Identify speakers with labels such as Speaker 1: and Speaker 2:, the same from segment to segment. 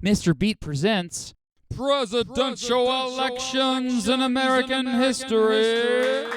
Speaker 1: Mr. Beat presents Presidential Elections in American History.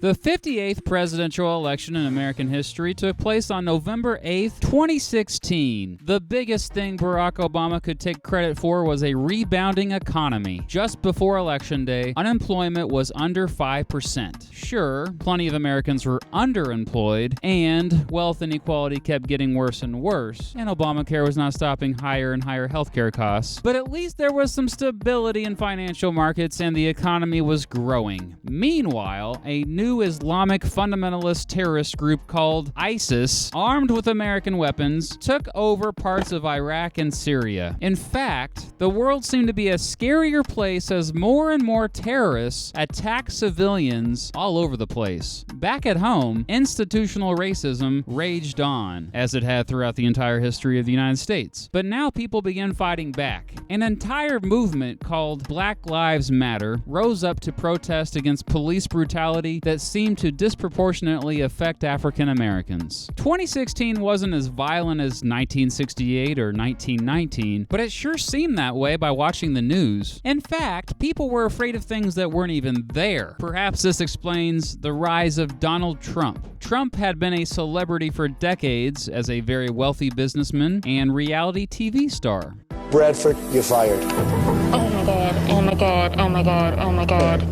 Speaker 1: The 58th presidential election in American history took place on November 8th, 2016. The biggest thing Barack Obama could take credit for was a rebounding economy. Just before Election Day, unemployment was under 5%. Sure, plenty of Americans were underemployed, and wealth inequality kept getting worse and worse, and Obamacare was not stopping higher and higher healthcare costs. But at least there was some stability in financial markets, and the economy was growing. Meanwhile, a new Islamic fundamentalist terrorist group called ISIS, armed with American weapons, took over parts of Iraq and Syria. In fact, the world seemed to be a scarier place as more and more terrorists attack civilians all over the place. Back at home, institutional racism raged on, as it had throughout the entire history of the United States. But now people began fighting back. An entire movement called Black Lives Matter rose up to protest against police brutality that seemed to disproportionately affect African Americans. 2016 wasn't as violent as 1968 or 1919, but it sure seemed that way by watching the news. In fact, people were afraid of things that weren't even there. Perhaps this explains the rise of Donald Trump. Trump had been a celebrity for decades as a very wealthy businessman and reality TV star.
Speaker 2: Bradford, you're fired.
Speaker 3: Oh my God, oh my God, oh my God, oh my God.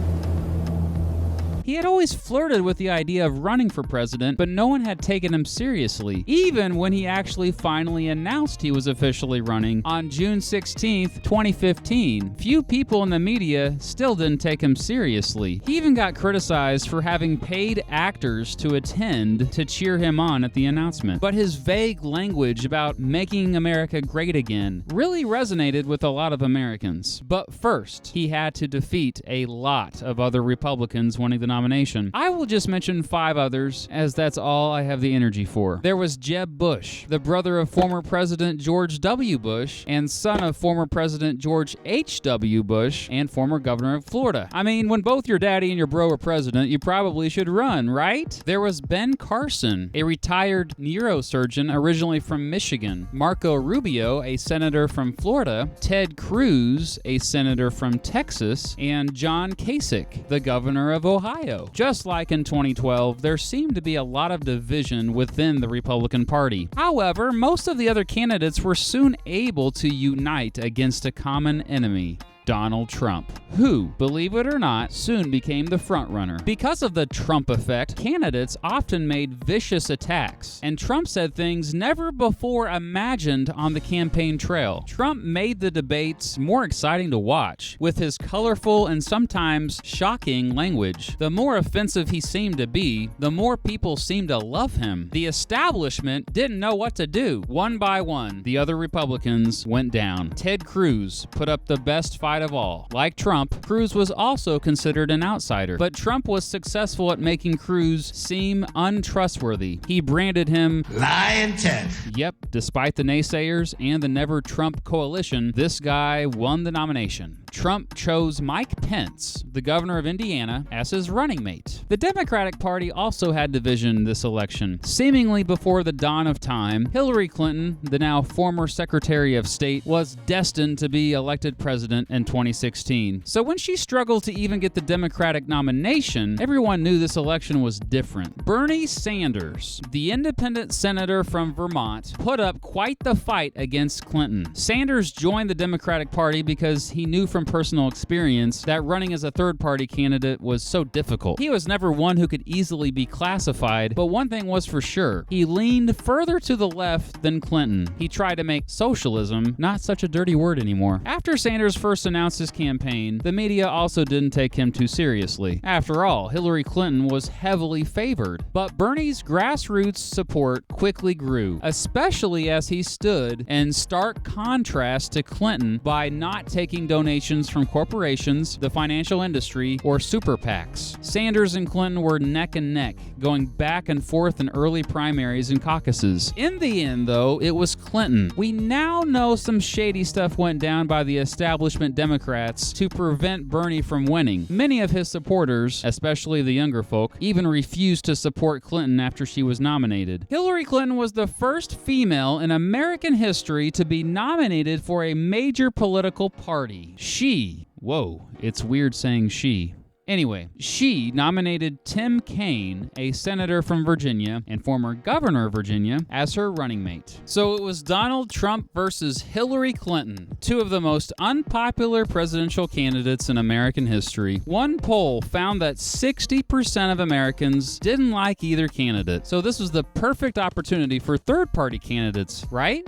Speaker 1: He had always flirted with the idea of running for president, but no one had taken him seriously, even when he actually finally announced he was officially running on June 16, 2015. Few people in the media still didn't take him seriously. He even got criticized for having paid actors to attend to cheer him on at the announcement. But his vague language about making America great again really resonated with a lot of Americans. But first, he had to defeat a lot of other Republicans winning the nomination. I will just mention 5 others, as that's all I have the energy for. There was Jeb Bush, the brother of former President George W. Bush and son of former President George H.W. Bush and former governor of Florida. I mean, when both your daddy and your bro are president, you probably should run, right? There was Ben Carson, a retired neurosurgeon originally from Michigan, Marco Rubio, a senator from Florida, Ted Cruz, a senator from Texas, and John Kasich, the governor of Ohio. Just like in 2012, there seemed to be a lot of division within the Republican Party. However, most of the other candidates were soon able to unite against a common enemy: Donald Trump, who, believe it or not, soon became the frontrunner. Because of the Trump effect, candidates often made vicious attacks, and Trump said things never before imagined on the campaign trail. Trump made the debates more exciting to watch, with his colorful and sometimes shocking language. The more offensive he seemed to be, the more people seemed to love him. The establishment didn't know what to do. One by one, the other Republicans went down. Ted Cruz put up the best fight of all. Like Trump, Cruz was also considered an outsider, but Trump was successful at making Cruz seem untrustworthy. He branded him
Speaker 2: Lying Ted.
Speaker 1: Yep, despite the naysayers and the Never Trump coalition, this guy won the nomination. Trump chose Mike Pence, the governor of Indiana, as his running mate. The Democratic Party also had division this election. Seemingly before the dawn of time, Hillary Clinton, the now former Secretary of State, was destined to be elected president in 2016. So when she struggled to even get the Democratic nomination, everyone knew this election was different. Bernie Sanders, the independent senator from Vermont, put up quite the fight against Clinton. Sanders joined the Democratic Party because he knew from personal experience that running as a third-party candidate was so difficult. He was never one who could easily be classified, but one thing was for sure: he leaned further to the left than Clinton. He tried to make socialism not such a dirty word anymore. After Sanders first announced his campaign, the media also didn't take him too seriously. After all, Hillary Clinton was heavily favored, but Bernie's grassroots support quickly grew, especially as he stood in stark contrast to Clinton by not taking donations donations from corporations, the financial industry, or super PACs. Sanders and Clinton were neck and neck, going back and forth in early primaries and caucuses. In the end, though, it was Clinton. We now know some shady stuff went down by the establishment Democrats to prevent Bernie from winning. Many of his supporters, especially the younger folk, even refused to support Clinton after she was nominated. Hillary Clinton was the first female in American history to be nominated for a major political party. Whoa, it's weird saying she. Anyway, she nominated Tim Kaine, a senator from Virginia and former governor of Virginia, as her running mate. So it was Donald Trump versus Hillary Clinton, two of the most unpopular presidential candidates in American history. One poll found that 60% of Americans didn't like either candidate. So this was the perfect opportunity for third-party candidates, right?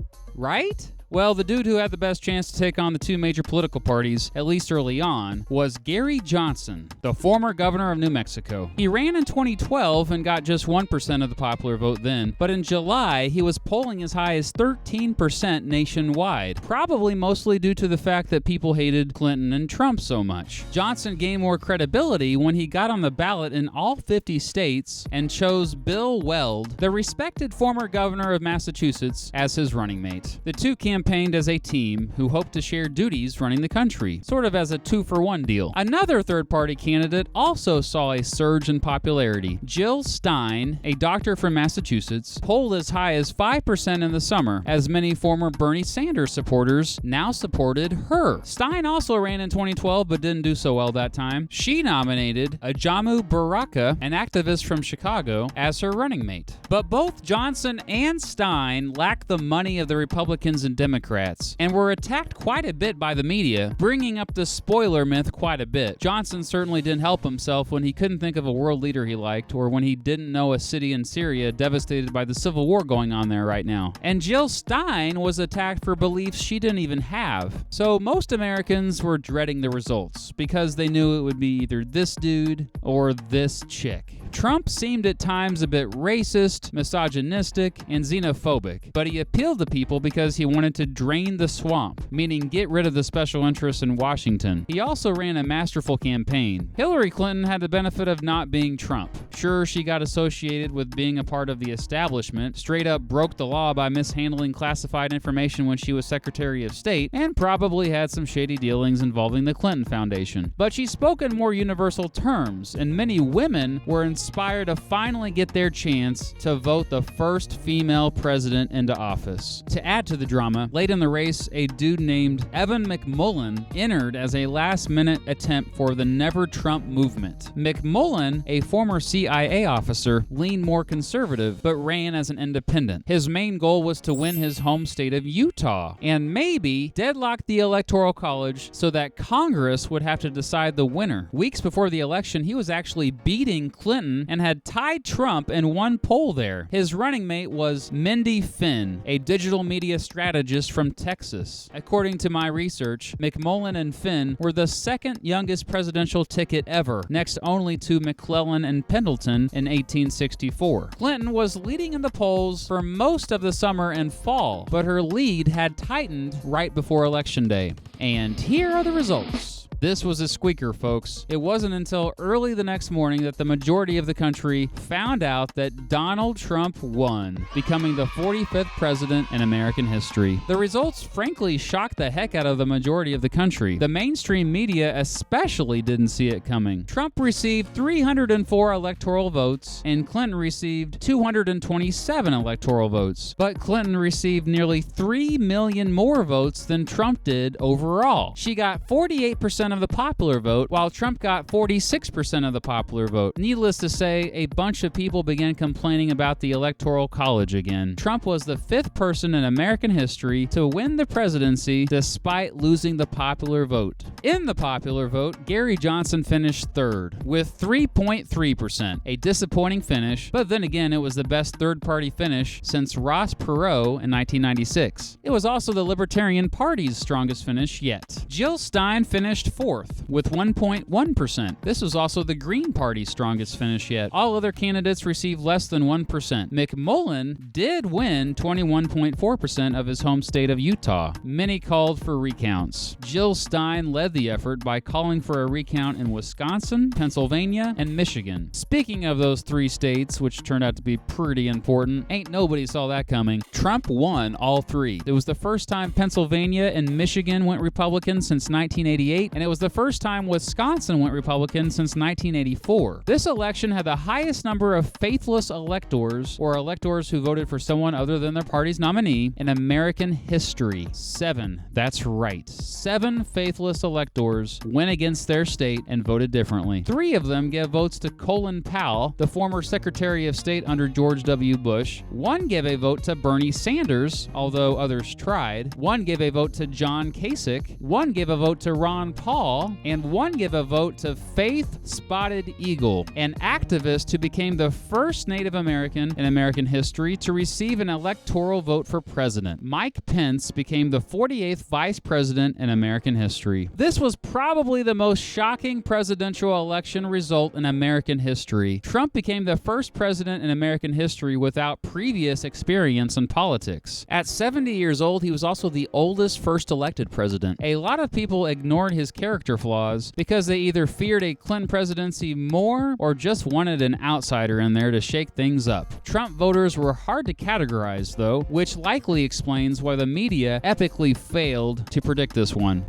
Speaker 1: Well, the dude who had the best chance to take on the two major political parties, at least early on, was Gary Johnson, the former governor of New Mexico. He ran in 2012 and got just 1% of the popular vote then, but in July, he was polling as high as 13% nationwide, probably mostly due to the fact that people hated Clinton and Trump so much. Johnson gained more credibility when he got on the ballot in all 50 states and chose Bill Weld, the respected former governor of Massachusetts, as his running mate. The two campaigned as a team who hoped to share duties running the country, sort of as a 2-for-1 deal. Another third-party candidate also saw a surge in popularity. Jill Stein, a doctor from Massachusetts, polled as high as 5% in the summer, as many former Bernie Sanders supporters now supported her. Stein also ran in 2012 but didn't do so well that time. She nominated Ajamu Baraka, an activist from Chicago, as her running mate. But both Johnson and Stein lacked the money of the Republicans and Democrats, and were attacked quite a bit by the media, bringing up the spoiler myth quite a bit. Johnson certainly didn't help himself when he couldn't think of a world leader he liked, or when he didn't know a city in Syria devastated by the civil war going on there right now. And Jill Stein was attacked for beliefs she didn't even have. So most Americans were dreading the results, because they knew it would be either this dude or this chick. Trump seemed at times a bit racist, misogynistic, and xenophobic, but he appealed to people because he wanted to drain the swamp, meaning get rid of the special interests in Washington. He also ran a masterful campaign. Hillary Clinton had the benefit of not being Trump. Sure, she got associated with being a part of the establishment, straight up broke the law by mishandling classified information when she was Secretary of State, and probably had some shady dealings involving the Clinton Foundation. But she spoke in more universal terms, and many women were inspired to finally get their chance to vote the first female president into office. To add to the drama, late in the race, a dude named Evan McMullen entered as a last-minute attempt for the Never Trump movement. McMullen, a former CIA officer, leaned more conservative, but ran as an independent. His main goal was to win his home state of Utah, and maybe deadlock the Electoral College so that Congress would have to decide the winner. Weeks before the election, he was actually beating Clinton and had tied Trump in one poll there. His running mate was Mindy Finn, a digital media strategist from Texas. According to my research, McMullen and Finn were the second youngest presidential ticket ever, next only to McClellan and Pendleton in 1864. Clinton was leading in the polls for most of the summer and fall, but her lead had tightened right before Election Day. And here are the results. This was a squeaker, folks. It wasn't until early the next morning that the majority of the country found out that Donald Trump won, becoming the 45th president in American history. The results frankly shocked the heck out of the majority of the country. The mainstream media especially didn't see it coming. Trump received 304 electoral votes, and Clinton received 227 electoral votes. But Clinton received nearly 3 million more votes than Trump did overall. She got 48% of the popular vote, while Trump got 46% of the popular vote. Needless to say, a bunch of people began complaining about the Electoral College again. Trump was the 5th person in American history to win the presidency despite losing the popular vote. In the popular vote, Gary Johnson finished 3rd with 3.3%, a disappointing finish, but then again, it was the best third-party finish since Ross Perot in 1996. It was also the Libertarian Party's strongest finish yet. Jill Stein finished fourth with 1.1%. This was also the Green Party's strongest finish yet. All other candidates received less than 1%. McMullen did win 21.4% of his home state of Utah. Many called for recounts. Jill Stein led the effort by calling for a recount in Wisconsin, Pennsylvania, and Michigan. Speaking of those three states, which turned out to be pretty important, ain't nobody saw that coming. Trump won all three. It was the first time Pennsylvania and Michigan went Republican since 1988, and it was the first time Wisconsin went Republican since 1984. This election had the highest number of faithless electors, or electors who voted for someone other than their party's nominee, in American history. 7. That's right. 7 faithless electors went against their state and voted differently. 3 of them gave votes to Colin Powell, the former Secretary of State under George W. Bush. 1 gave a vote to Bernie Sanders, although others tried. 1 gave a vote to John Kasich. 1 gave a vote to Ron Paul. And 1 gave a vote to Faith Spotted Eagle, an activist who became the first Native American in American history to receive an electoral vote for president. Mike Pence became the 48th vice president in American history. This was probably the most shocking presidential election result in American history. Trump became the first president in American history without previous experience in politics. At 70 years old, he was also the oldest first elected president. A lot of people ignored his character flaws because they either feared a Clinton presidency more or just wanted an outsider in there to shake things up. Trump voters were hard to categorize, though, which likely explains why the media epically failed to predict this one.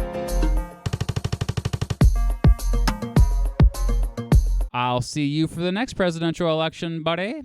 Speaker 1: I'll see you for the next presidential election, buddy.